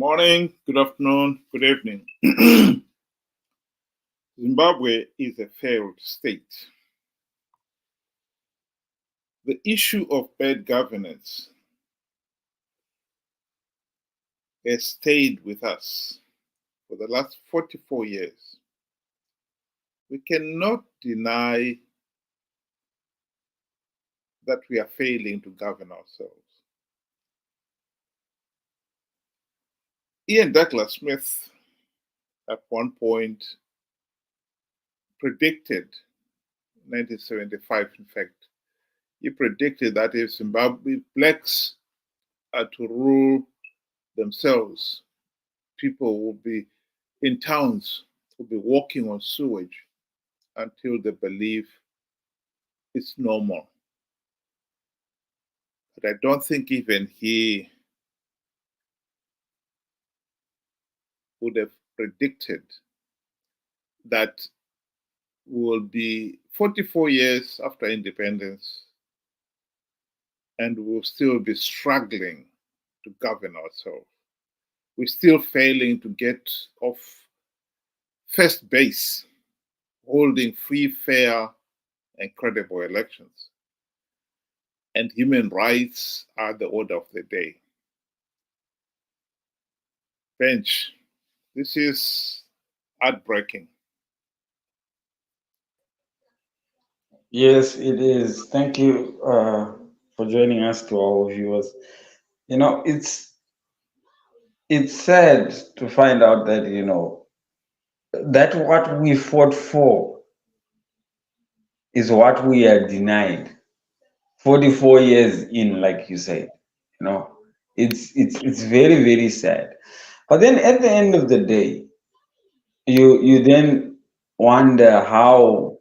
Morning, good afternoon, good evening. Zimbabwe is a failed state. The issue of bad governance has stayed with us for the last 44 years. We cannot deny that we are failing to govern ourselves. Ian Douglas Smith, at one point, predicted, 1975, in fact, he predicted that if Zimbabwe blacks are to rule themselves, people will be in towns, will be walking on sewage until they believe it's normal. But I don't think even he would have predicted that we will be 44 years after independence and we'll still be struggling to govern ourselves. We're still failing to get off first base, holding free, fair, and credible elections. And human rights are the order of the day. Bench, this is heartbreaking. Yes, it is. Thank you for joining us to our viewers. You know, it's sad to find out that that what we fought for is what we are denied. 44 years in, like you said, you know, it's very very sad. But then at the end of the day, you then wonder how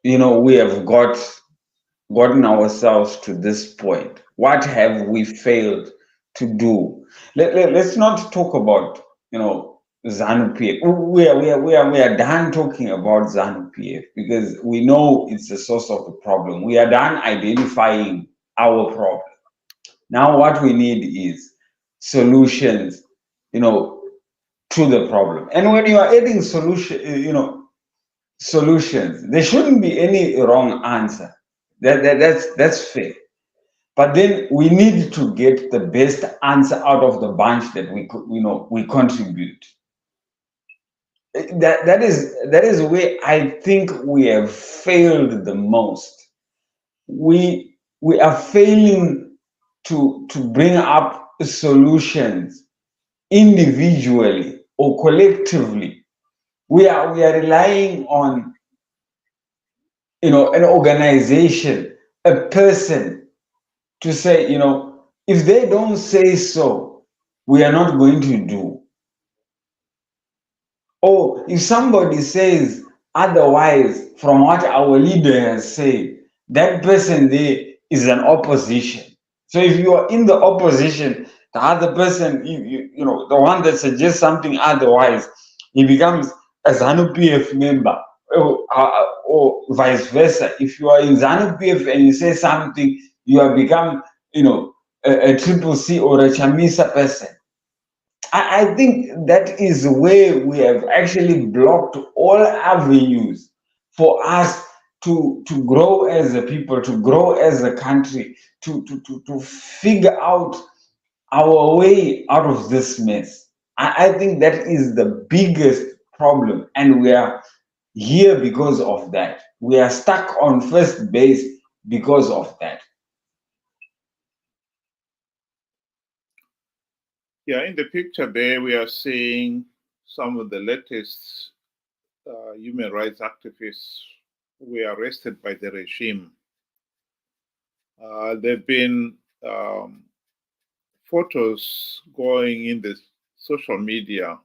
we have gotten ourselves to this point. What have we failed to do? Let's not talk about, ZANU PF. We are done talking about ZANU PF because we know it's the source of the problem. We are done identifying our problem. Now what we need is solutions, you know, to the problem. And when you are adding solutions, there shouldn't be any wrong answer. That's fair. But then we need to get the best answer out of the bunch that we contribute. That is where I think we have failed the most. We are failing to bring up solutions individually or collectively. We are relying on an organization, a person to say, if they don't say so, we are not going to do. Or if somebody says otherwise from what our leader has said, that person there is an opposition. So if you are in the opposition, the other person, the one that suggests something otherwise, he becomes a ZANU PF member, or vice versa. If you are in ZANU PF and you say something, you have become, a triple C or a Chamisa person. I think that is where we have actually blocked all avenues for us to grow as a people, to grow as a country, to figure out our way out of this mess. I think that is the biggest problem, and we are here because of that. We are stuck on first base because of that. Yeah, in the picture there, we are seeing some of the latest human rights activists who were arrested by the regime. There have been photos going in the social media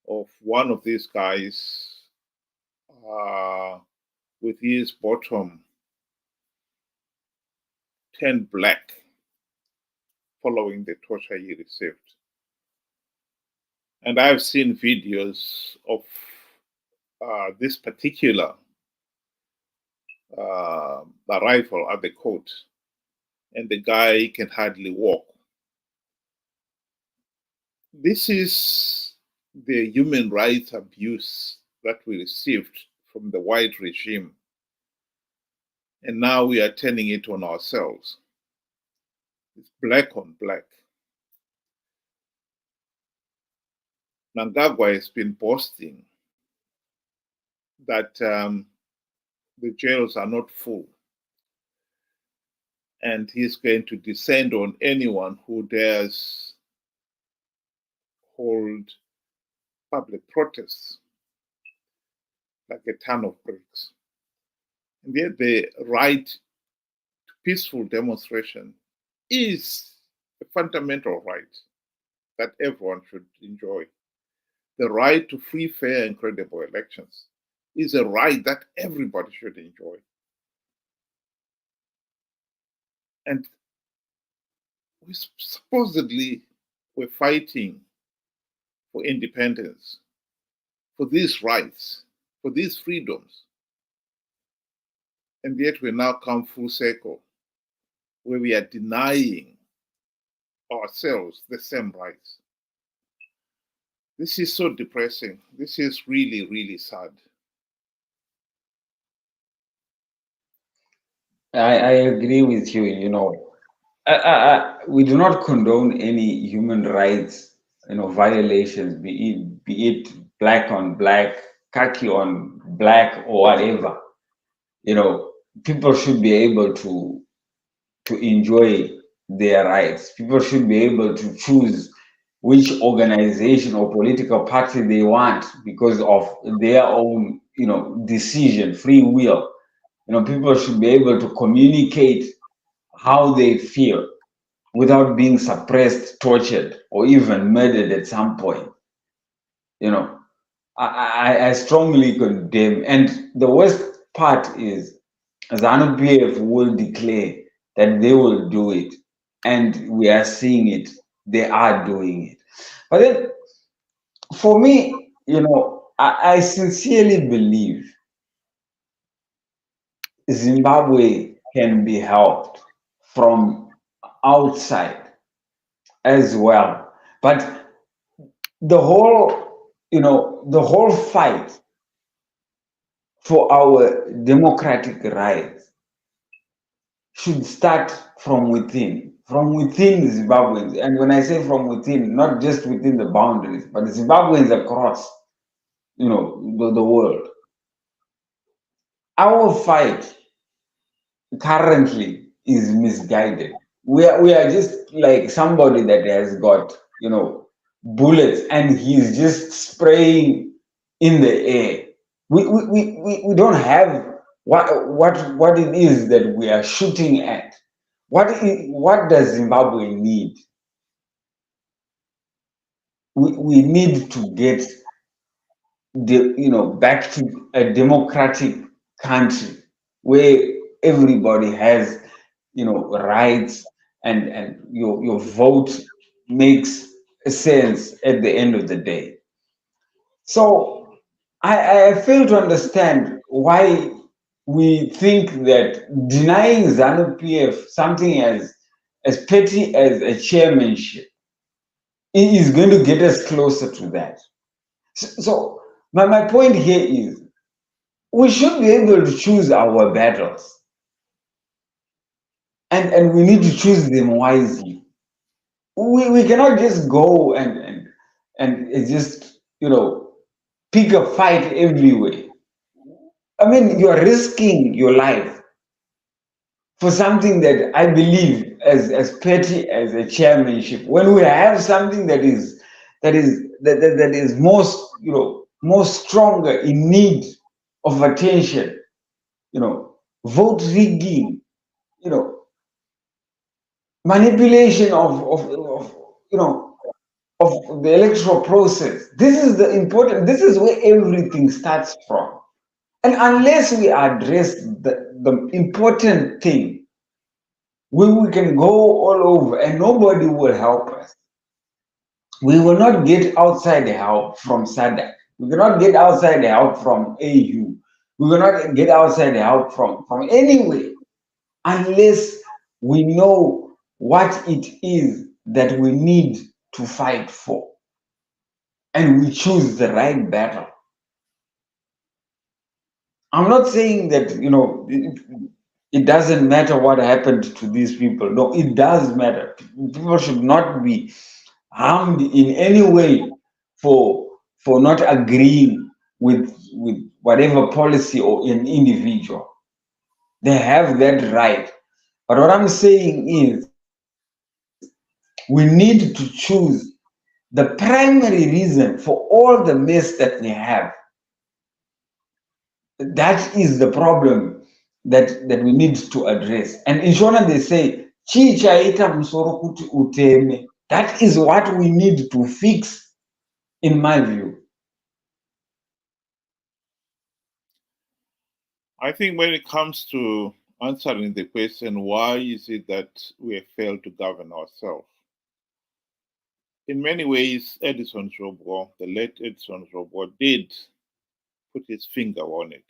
of one of these guys with his bottom turned black following the torture he received. And I've seen videos of this particular arrival at the court, and the guy can hardly walk. This is the human rights abuse that we received from the white regime, and now we are turning it on ourselves. It's black on black. Mnangagwa has been boasting that the jails are not full, and he's going to descend on anyone who dares hold public protests like a ton of bricks. And yet, the right to peaceful demonstration is a fundamental right that everyone should enjoy. The right to free, fair, and credible elections is a right that everybody should enjoy. And we supposedly were fighting for independence, for these rights, for these freedoms. And yet we now come full circle where we are denying ourselves the same rights. This is so depressing. This is really, really sad. I agree with you. We do not condone any human rights, violations, be it black on black, khaki on black, or whatever. You know, people should be able to enjoy their rights. People should be able to choose which organization or political party they want because of their own, decision, free will. People should be able to communicate how they feel without being suppressed, tortured, or even murdered at some point. You know, I strongly condemn. And the worst part is ZANU PF will declare that they will do it. And we are seeing it. They are doing it. But then for me, I sincerely believe Zimbabwe can be helped from outside as well. But the whole fight for our democratic rights should start from within Zimbabweans. And when I say from within, not just within the boundaries, but Zimbabweans across, the world. Our fight currently is misguided. We are just like somebody that has got, bullets and he's just spraying in the air. We don't have what it is that we are shooting at. What does Zimbabwe need? We need to get back to a democratic country where everybody has rights, and your vote makes sense at the end of the day. So I fail to understand why we think that denying ZANU PF something as petty as a chairmanship is going to get us closer to that. So my point here is we should be able to choose our battles, and we need to choose them wisely. We cannot just go and just pick a fight everywhere. I mean, you are risking your life for something that I believe as petty as a chairmanship. When we have something that is most more stronger in need of attention, vote rigging, you know, manipulation of of the electoral process. This is the important. This is where everything starts from. And unless we address the important thing, we can go all over and nobody will help us. We will not get outside help from SADC. We cannot get outside help from AU. We will not get outside help from anywhere unless we know what it is that we need to fight for. and we choose the right battle. I'm not saying that, it doesn't matter what happened to these people. No, it does matter. People should not be harmed in any way for not agreeing with whatever policy or an individual. They have that right. But what I'm saying is we need to choose the primary reason for all the mess that we have. That is the problem that we need to address. And in Shona they say, "Chi chaita musoro kuti uteme." That is what we need to fix, in my view. I think when it comes to answering the question, why is it that we have failed to govern ourselves? In many ways, Edison Robot, the late Edison Robot, did put his finger on it.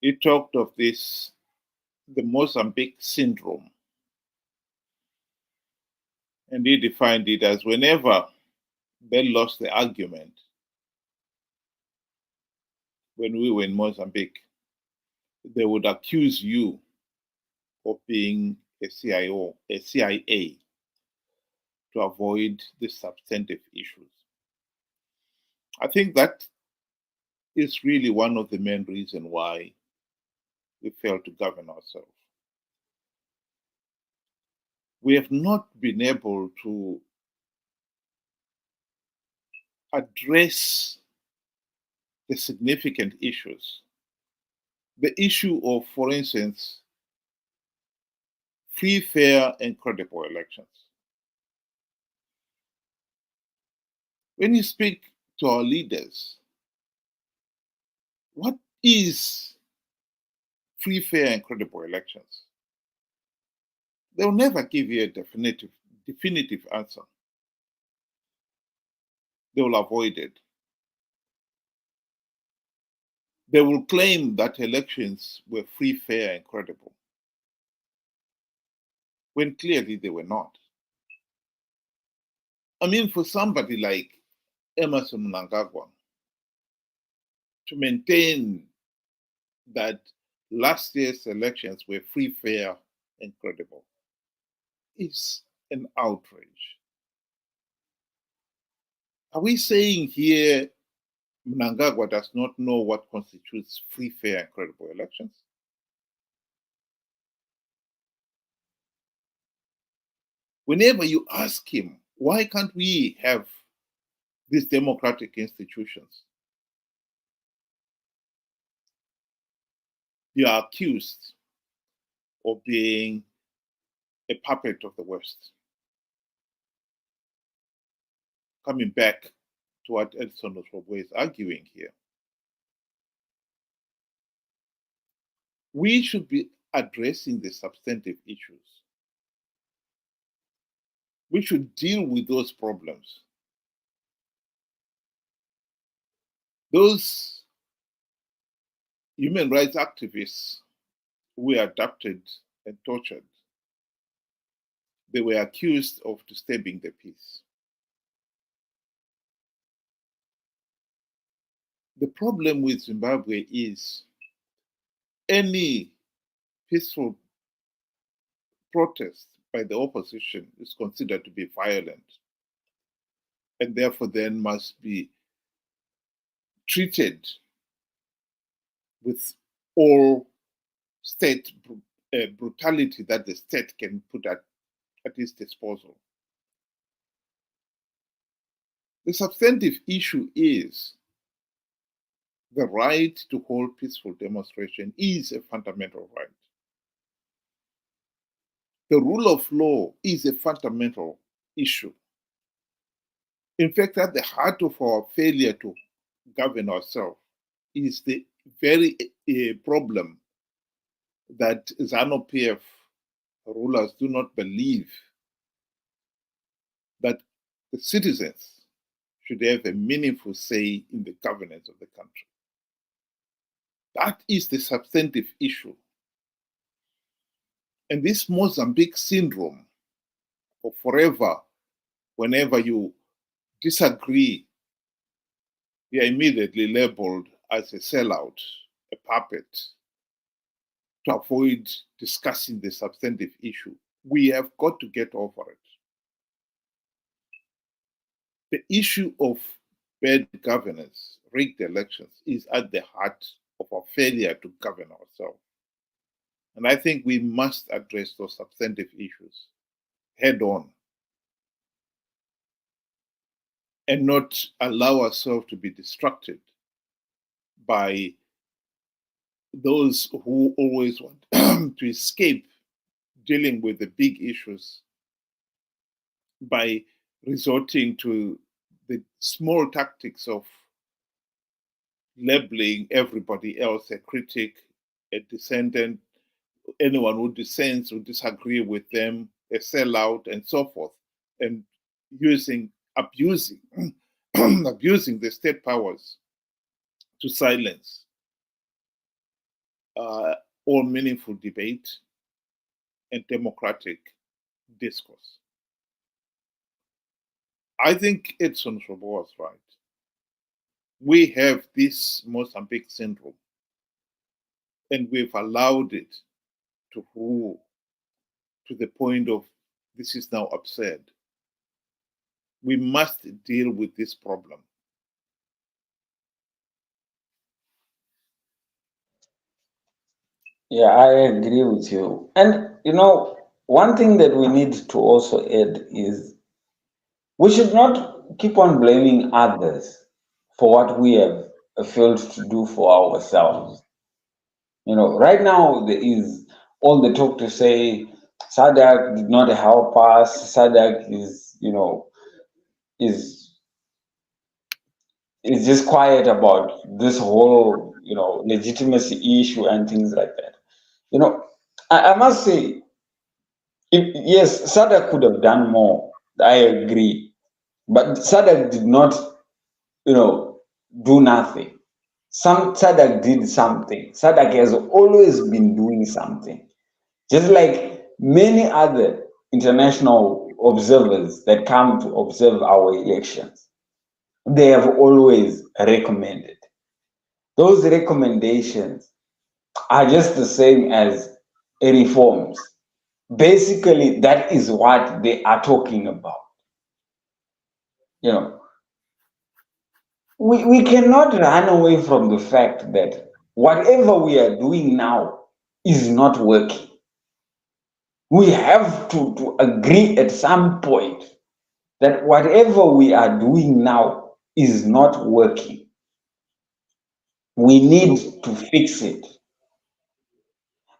He talked of this, the Mozambique syndrome, and he defined it as whenever they lost the argument, when we were in Mozambique, they would accuse you of being a CIO, a CIA, to avoid the substantive issues. I think that is really one of the main reasons why we fail to govern ourselves. We have not been able to address the significant issues. The issue of, for instance, free, fair, and credible elections. When you speak to our leaders, what is free, fair, and credible elections? They'll never give you a definitive answer. They will avoid it. They will claim that elections were free, fair, and credible, when clearly they were not. I mean, for somebody like Emerson Mnangagwa to maintain that last year's elections were free, fair, and credible is an outrage. Are we saying here Mnangagwa does not know what constitutes free, fair, and credible elections? Whenever you ask him, why can't we have these democratic institutions? You are accused of being a puppet of the West. Coming back to what Edson Osrobo is arguing here, we should be addressing the substantive issues. We should deal with those problems. Those human rights activists who were abducted and tortured, they were accused of disturbing the peace. The problem with Zimbabwe is any peaceful protest by the opposition is considered to be violent and therefore then must be treated with all state brutality that the state can put at its disposal. The substantive issue is the right to hold peaceful demonstration is a fundamental right. The rule of law is a fundamental issue. In fact, at the heart of our failure to govern ourselves is the very problem that ZANU-PF rulers do not believe that the citizens should have a meaningful say in the governance of the country. That is the substantive issue. And this Mozambique syndrome of forever Whenever you disagree, you are immediately labeled as a sellout, a puppet, to avoid discussing the substantive issue. We have got to get over it. The issue of bad governance, rigged elections, is at the heart of our failure to govern ourselves. And I think we must address those substantive issues head on and not allow ourselves to be distracted by those who always want to escape dealing with the big issues by resorting to the small tactics of labeling everybody else a critic, a dissentant, anyone who dissents, who disagree with them, a sellout, and so forth, and abusing, abusing the state powers to silence all meaningful debate and democratic discourse. I think Edson Shobo was right. We have this Mozambique syndrome, and we've allowed it to rule to the point of this is now absurd. We must deal with this problem. Yeah, I agree with you. And one thing that we need to also add is we should not keep on blaming others for what we have failed to do for ourselves. Right now there is all the talk to say SADC did not help us. SADC is is just quiet about this whole legitimacy issue and things like that. You know, I must say, yes, SADC could have done more. I agree, but SADC did not, do nothing. Some SADC did something. SADC has always been doing something, just like many other international observers that come to observe our elections. They have always recommended. Those recommendations are just the same as reforms. Basically, that is what they are talking about. You know, we cannot run away from the fact that whatever we are doing now is not working. We have to agree at some point that whatever we are doing now is not working. We need to fix it.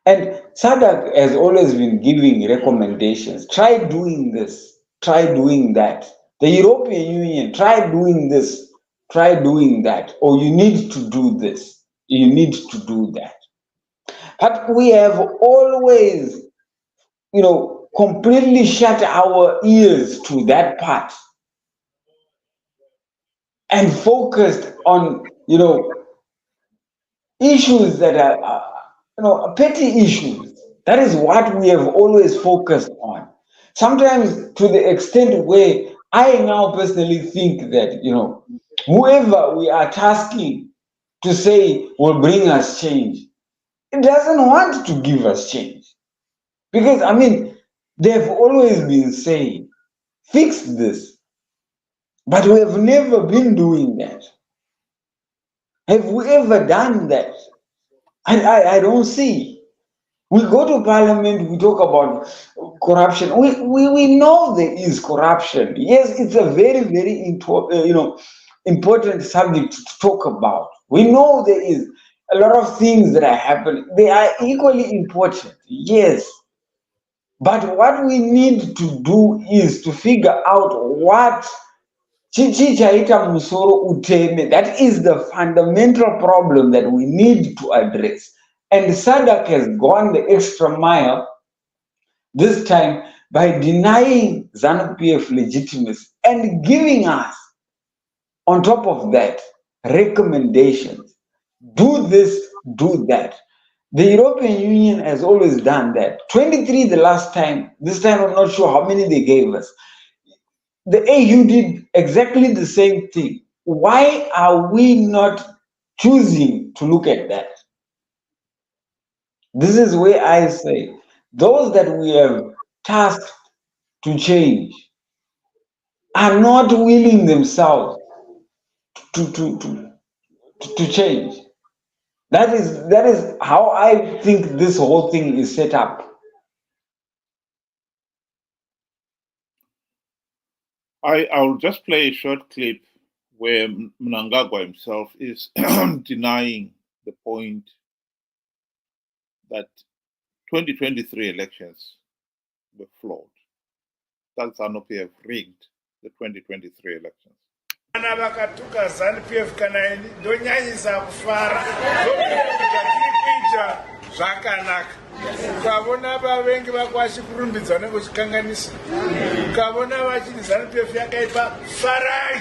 And SADC has always been giving recommendations. Try doing this, try doing that. The European Union, try doing this, try doing that. Or you need to do this, you need to do that. But we have always, completely shut our ears to that part and focused on, issues that are petty issues. That is what we have always focused on. Sometimes to the extent where I now personally think that, whoever we are tasking to say will bring us change, it doesn't want to give us change. Because, they've always been saying, fix this. But we have never been doing that. Have we ever done that? I don't see. We go to parliament, we talk about corruption. We know there is corruption. Yes, it's a very, very important subject to talk about. We know there is a lot of things that are happening. They are equally important, yes. But what we need to do is to figure out what chichaita musoro uteme. That is the fundamental problem that we need to address. And SADC has gone the extra mile this time by denying ZANU-PF legitimacy and giving us, on top of that, recommendations. Do this, do that. The European Union has always done that. 23 the last time. This time I'm not sure how many they gave us. The AU did exactly the same thing. Why are we not choosing to look at that? This is where I say those that we have tasked to change are not willing themselves to, to, to, to change. That is how I think this whole thing is set up. I'll just play a short clip where Mnangagwa himself is denying the point that 2023 elections were flawed. That ZANU-PF rigged the 2023 elections. Vana vakatuka ZANU-PF kana ndonyanyisa kufara ndokuita tiri kuita zvakanaka. Ukavona vavengi vako vachikurumbidza unenge uchikanganisa. Ukavona vachiti ZANU-PF yakaipa, farai.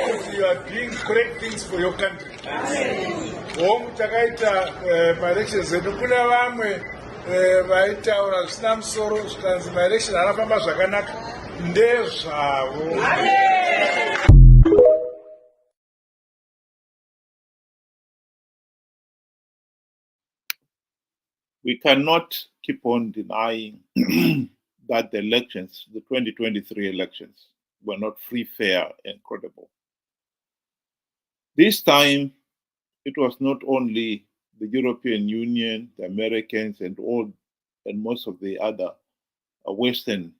Because you are doing great things for your country. Hongu takaita maelections edu kuna vamwe vaitaura zvisina musoro zvikanzi maelections anofamba zvakanaka ndezvavo. We cannot keep on denying that the elections, the 2023 elections, were not free, fair, and credible. This time, it was not only the European Union, the Americans, and most of the other Western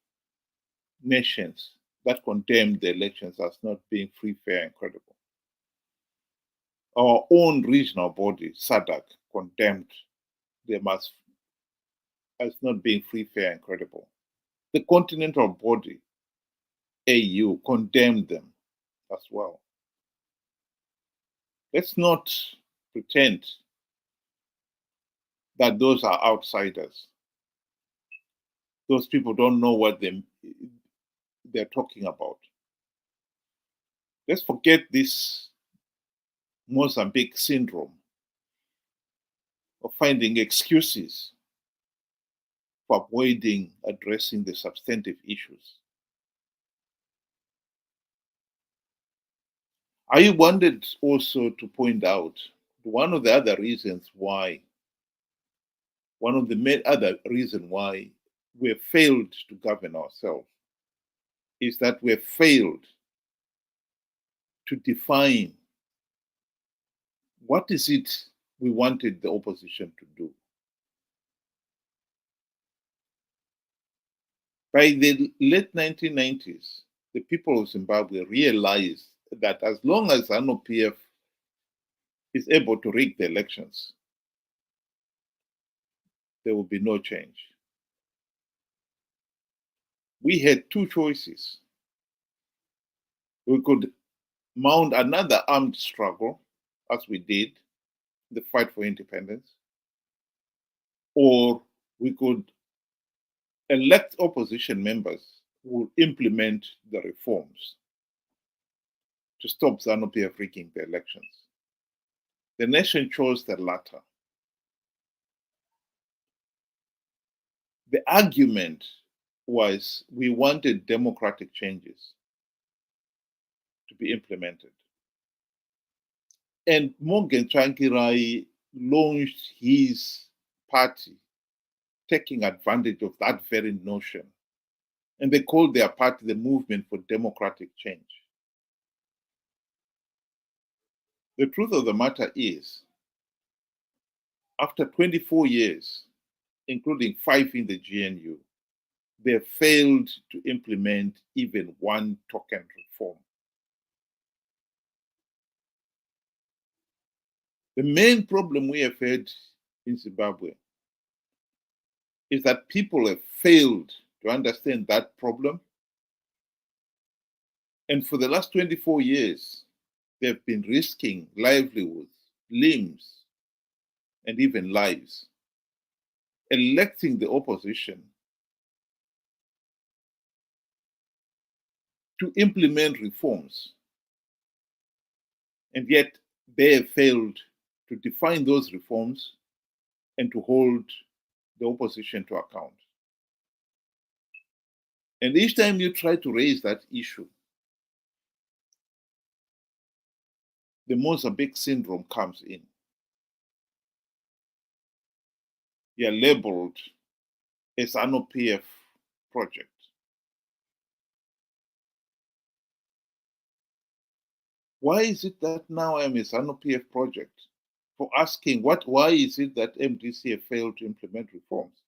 nations that condemned the elections as not being free, fair, and credible. Our own regional body, SADC, condemned them as not being free, fair, and credible. The continental body, AU, condemned them as well. Let's not pretend that those are outsiders. Those people don't know what they're talking about. Let's forget this Mozambique syndrome of finding excuses for avoiding addressing the substantive issues. I wanted also to point out one of the other reasons why we have failed to govern ourselves is that we have failed to define what is it we wanted the opposition to do. By the late 1990s, the people of Zimbabwe realized that as long as ZANU-PF is able to rig the elections, there will be no change. We had two choices. We could mount another armed struggle, as we did, the fight for independence, or we could elect opposition members who will implement the reforms to stop ZANU-PF rigging the elections. The nation chose the latter. The argument was we wanted democratic changes to be implemented. And Morgan Tsvangirai launched his party taking advantage of that very notion. And they called their party the Movement for Democratic Change. The truth of the matter is, after 24 years, including 5 in the GNU, they failed to implement even one token reform. The main problem we have had in Zimbabwe is that people have failed to understand that problem. And for the last 24 years, they've been risking livelihoods, limbs, and even lives, electing the opposition to implement reforms. And yet they have failed to define those reforms and to hold the opposition to account. And each time you try to raise that issue, the Mozambique syndrome comes in. You're labeled a ZANU-PF project. Why is it that now I'm a ZANU-PF project? For asking why is it that MDC have failed to implement reforms?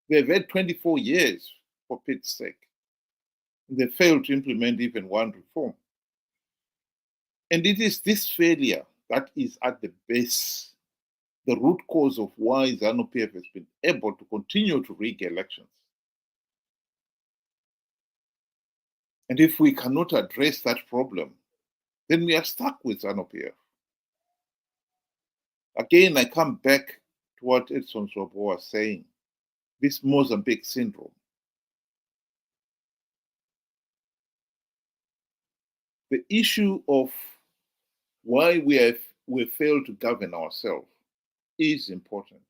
They've had 24 years, for Pete's sake. They failed to implement even one reform. And it is this failure that is at the base, the root cause of why ZANU-PF has been able to continue to rig elections. And if we cannot address that problem, then we are stuck with ZANU-PF. Again, I come back to what Edson Sobo was saying, this Mozambique syndrome. The issue of why we fail to govern ourselves is important.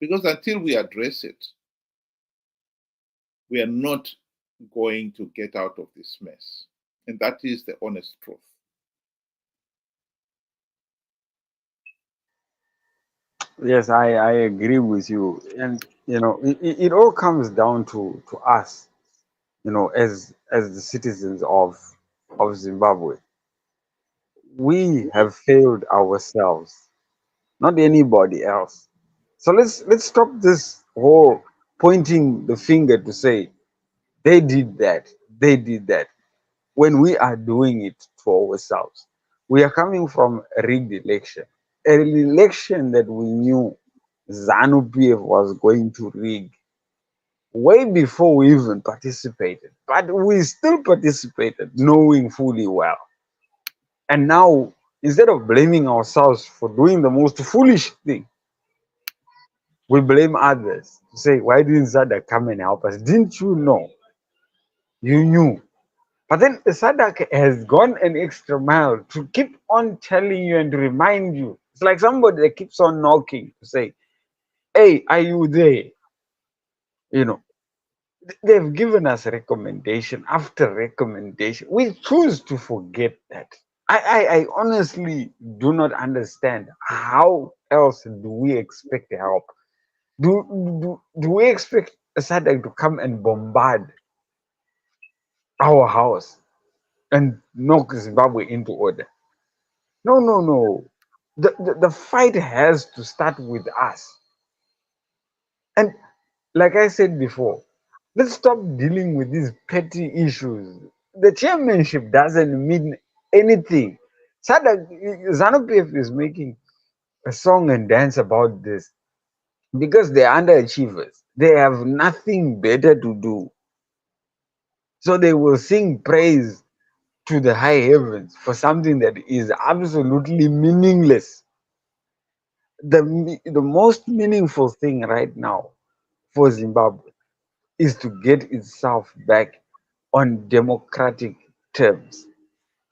Because until we address it, we are not going to get out of this mess. And that is the honest truth. Yes, I agree with you. And, it all comes down to us, as the citizens of Zimbabwe. We have failed ourselves, not anybody else. So let's stop this whole pointing the finger to say they did that, they did that, when we are doing it to ourselves. We are coming from a rigged election, an election that we knew ZANU PF was going to rig way before we even participated. But we still participated, knowing fully well. And now, instead of blaming ourselves for doing the most foolish thing, we blame others to say, why didn't Zada come and help us? Didn't you know? You knew. But then Sadak has gone an extra mile to keep on telling you and to remind you. It's like somebody that keeps on knocking to say, hey, are you there? You know, they've given us recommendation after recommendation. We choose to forget that. I honestly do not understand how else do we expect help. Do we expect Sadak to come and bombard our house and knock Zimbabwe into order? No, no, no. The fight has to start with us. And like I said before, let's stop dealing with these petty issues. The chairmanship doesn't mean anything. Sadak, ZANU-PF is making a song and dance about this because they're underachievers. They have nothing better to do. So they will sing praise to the high heavens for something that is absolutely meaningless. The most meaningful thing right now for Zimbabwe is to get itself back on democratic terms,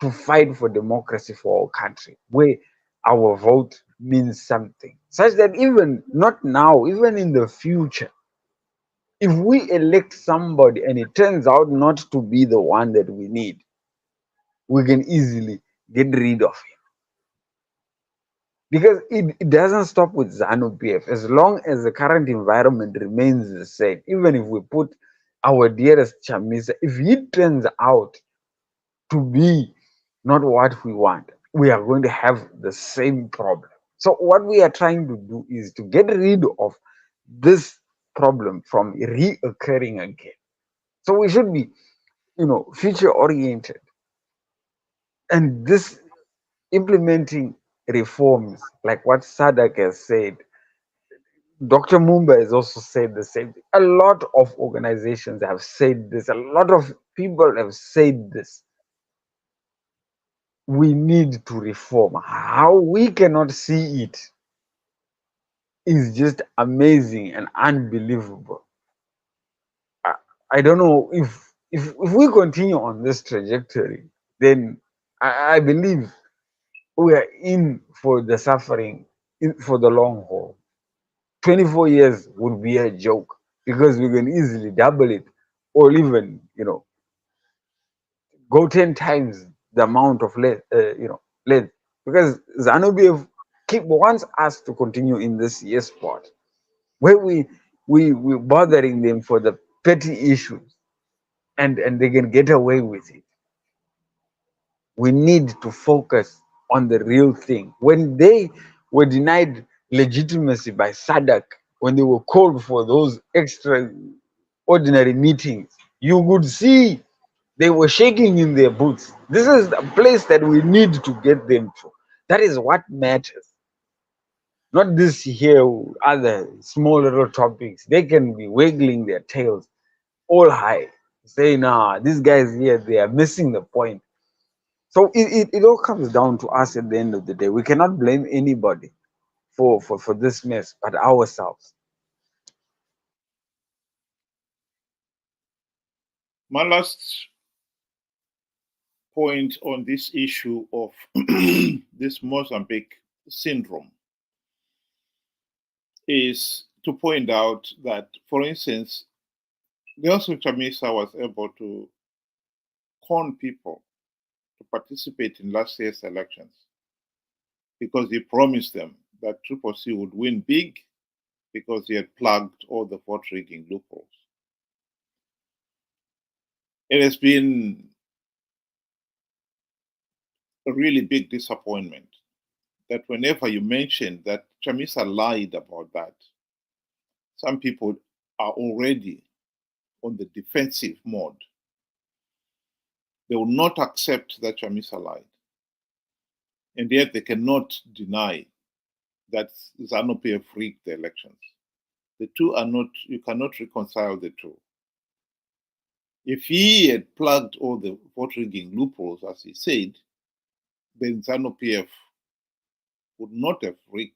to fight for democracy for our country, where our vote means something, such that even not now, even in the future, if we elect somebody and it turns out not to be the one that we need, we can easily get rid of him. Because it doesn't stop with ZANU PF. As long as the current environment remains the same, even if we put our dearest Chamisa, if he turns out to be not what we want, we are going to have the same problem. So what we are trying to do is to get rid of this problem from reoccurring again. So we should be, future oriented. And this implementing reforms, like what Sadak has said, Dr. Mumba has also said the same thing. A lot of organizations have said this, a lot of people have said this. We need to reform. How we cannot see it is just amazing and unbelievable. I, I don't know if we continue on this trajectory, then I believe we are in for the suffering for the long haul. 24 years would be a joke because we can easily double it or even, go 10 times the amount of length, because ZANU-PF wants us to continue in this yes spot where we bothering them for the petty issues, and they can get away with it. We need to focus on the real thing. When they were denied legitimacy by SADC, when they were called for those extraordinary meetings, you could see they were shaking in their boots. This is the place that we need to get them to. That is what matters. Not this here, other small little topics. They can be wiggling their tails all high, saying, nah, these guys here, they are missing the point. So it all comes down to us at the end of the day. We cannot blame anybody for this mess but ourselves. My last point on this issue of this Mozambique syndrome is to point out that, for instance, Nelson Chamisa was able to con people to participate in last year's elections because he promised them that Triple C would win big because he had plugged all the vote rigging loopholes. It has been a really big disappointment that whenever you mention that Chamisa lied about that, some people are already on the defensive mode. They will not accept that Chamisa lied. And yet they cannot deny that ZANU-PF rigged the elections. The two are not, you cannot reconcile the two. If he had plugged all the vote rigging loopholes, as he said, then ZANU-PF would not have rigged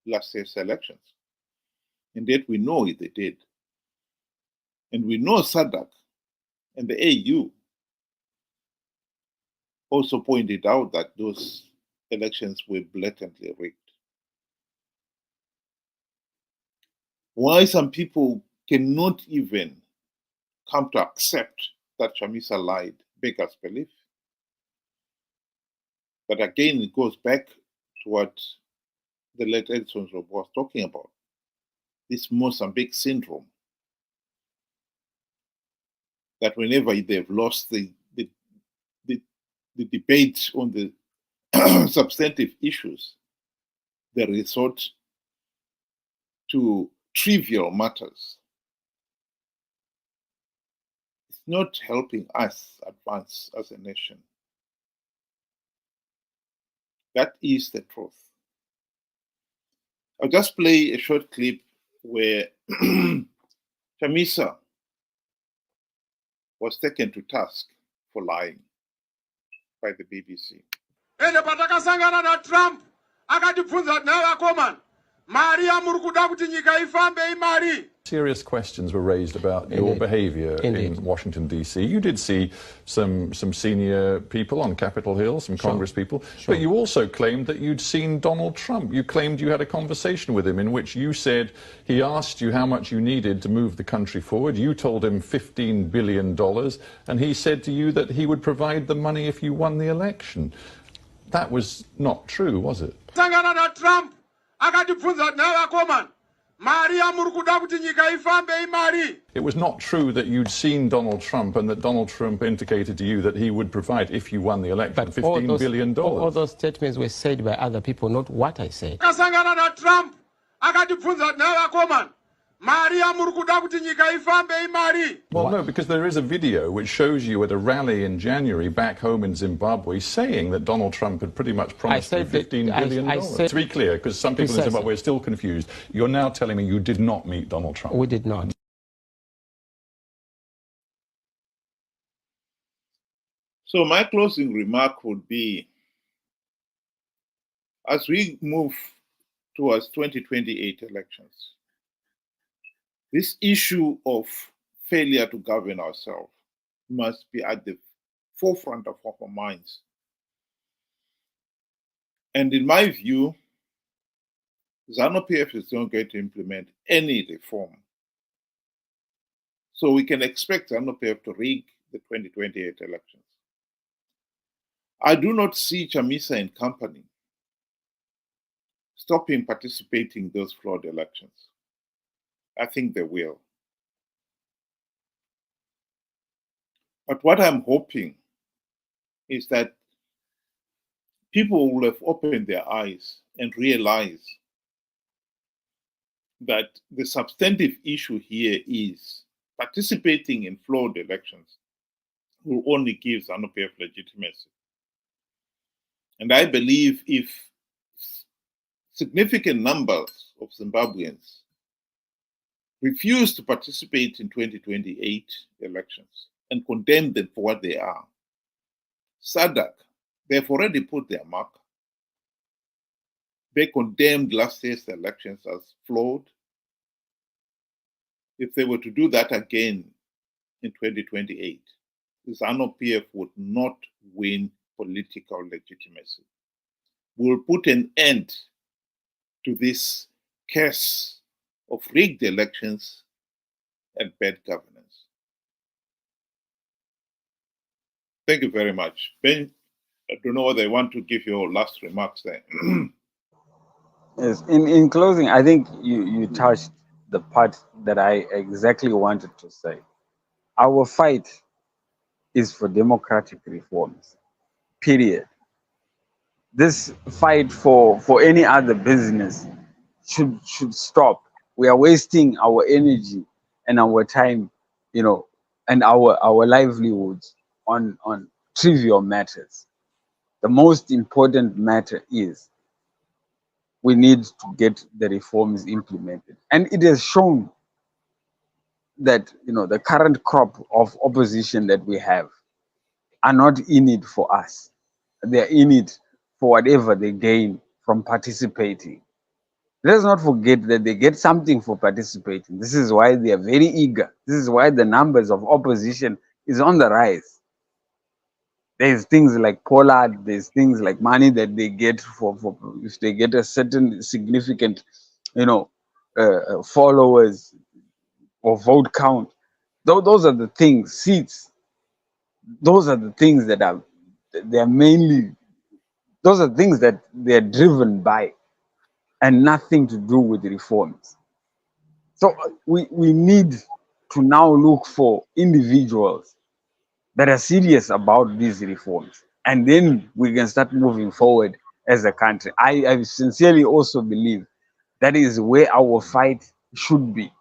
last year's elections. And yet we know they did. And we know SADC and the AU also pointed out that those elections were blatantly rigged. Why some people cannot even come to accept that Chamisa lied beggars belief. But again, it goes back to what the late Edson Rob was talking about, this Mozambique syndrome. That whenever they've lost the debate on the substantive issues, they resort to trivial matters. It's not helping us advance as a nation. That is the truth. I'll just play a short clip where Chamisa was taken to task for lying by the BBC. Ende patakasangana na Trump akatibvunza nawo akomana mari yamuri kuda kuti nyika ifambe imari. Serious questions were raised about your behaviour in Washington, D.C. You did see some senior people on Capitol Hill, some Congress people, but you also claimed that you'd seen Donald Trump. You claimed you had a conversation with him in which you said he asked you how much you needed to move the country forward. You told him $15 billion, and he said to you that he would provide the money if you won the election. That was not true, was it? Sangana na Trump akatibvunza nawo akomana. It was not true that you'd seen Donald Trump and that Donald Trump indicated to you that he would provide, if you won the election, but $15 billion. All those statements were said by other people, not what I said. Well, no, because there is a video which shows you at a rally in January back home in Zimbabwe saying that Donald Trump had pretty much promised you $15 billion. To be clear, because some people in Zimbabwe are still confused, you're now telling me you did not meet Donald Trump. We did not. So my closing remark would be, as we move towards 2028 elections, this issue of failure to govern ourselves must be at the forefront of our minds. And in my view, ZANU-PF is not going to implement any reform So we can expect ZANU-PF to rig the 2028 elections. I do not see Chamisa and company stopping participating in those flawed elections. I think they will. But what I'm hoping is that people will have opened their eyes and realize that the substantive issue here is participating in flawed elections will only give ZANU-PF legitimacy. And I believe if significant numbers of Zimbabweans refuse to participate in 2028 elections and condemn them for what they are, SADC, they've already put their mark. They condemned last year's elections as flawed. If they were to do that again in 2028, ZANU-PF would not win political legitimacy. We'll put an end to this case of rigged elections and bad governance. Thank you very much. Ben, I don't know whether I want to give your last remarks there. Yes, in closing, I think you touched the part that I exactly wanted to say. Our fight is for democratic reforms, period. This fight for any other business should stop. We are wasting our energy and our time, and our livelihoods on trivial matters. The most important matter is we need to get the reforms implemented. And it has shown that the current crop of opposition that we have are not in it for us. They're in it for whatever they gain from participating. Let's not forget that they get something for participating. This is why they are very eager. This is why the numbers of opposition is on the rise. There's things like Pollard, there's things like money that they get for if they get a certain significant, followers or vote count. Those are the things, seats. Those are the things they're mainly, those are things that they're driven by and nothing to do with reforms. So we need to now look for individuals that are serious about these reforms. And then we can start moving forward as a country. I sincerely also believe that is where our fight should be.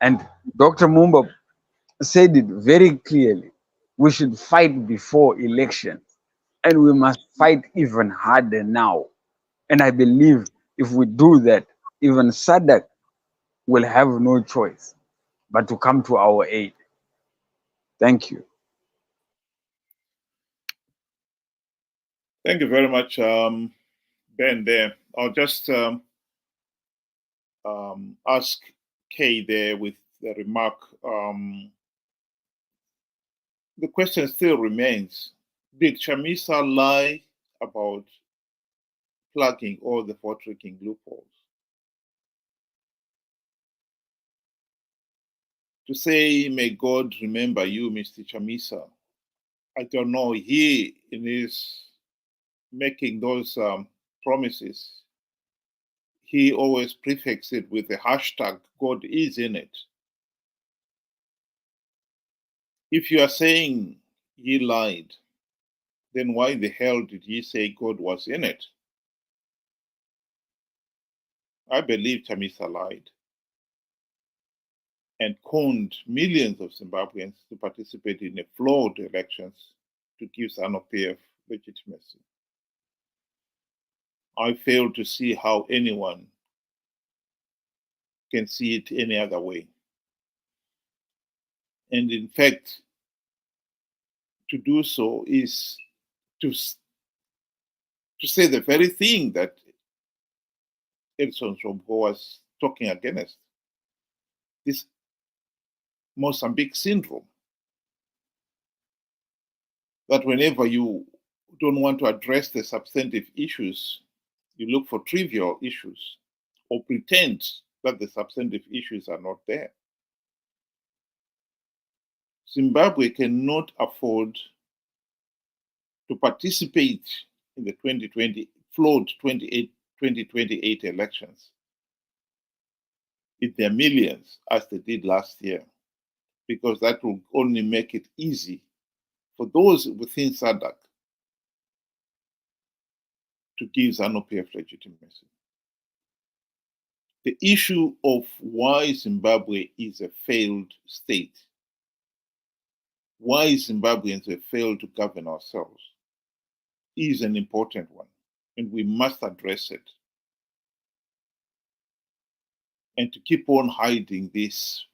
And Dr. Mumba said it very clearly. We should fight before elections. And we must fight even harder now. And I believe if we do that, even SADC will have no choice but to come to our aid. Thank you. Thank you very much, Ben, there. I'll just ask Kay there with the remark. The question still remains, did Chamisa lie about plugging all the vote-rigging loopholes? To say, may God remember you, Mr. Chamisa, I don't know, he in his making those promises, he always prefixes it with the hashtag, God is in it. If you are saying he lied, then why the hell did he say God was in it? I believe Chamisa lied and conned millions of Zimbabweans to participate in a flawed elections to give ZANU-PF legitimacy. I fail to see how anyone can see it any other way. And in fact, to do so is to say the very thing that Edson Zombo was talking against, this Mozambique syndrome, that whenever you don't want to address the substantive issues, you look for trivial issues or pretend that the substantive issues are not there. Zimbabwe cannot afford to participate in the 2020 flawed 2028 elections in their millions as they did last year, because that will only make it easy for those within SADC to give ZANU-PF legitimacy. The issue of why Zimbabwe is a failed state, why Zimbabweans have failed to govern ourselves, is an important one, and we must address it. And to keep on hiding this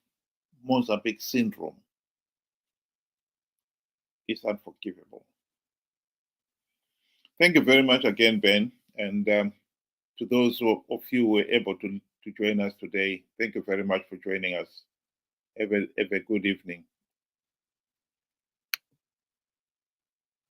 Mozambique syndrome is unforgivable. Thank you very much again, Ben, and to those of you who were able to join us today, thank you very much for joining us. Have a good evening.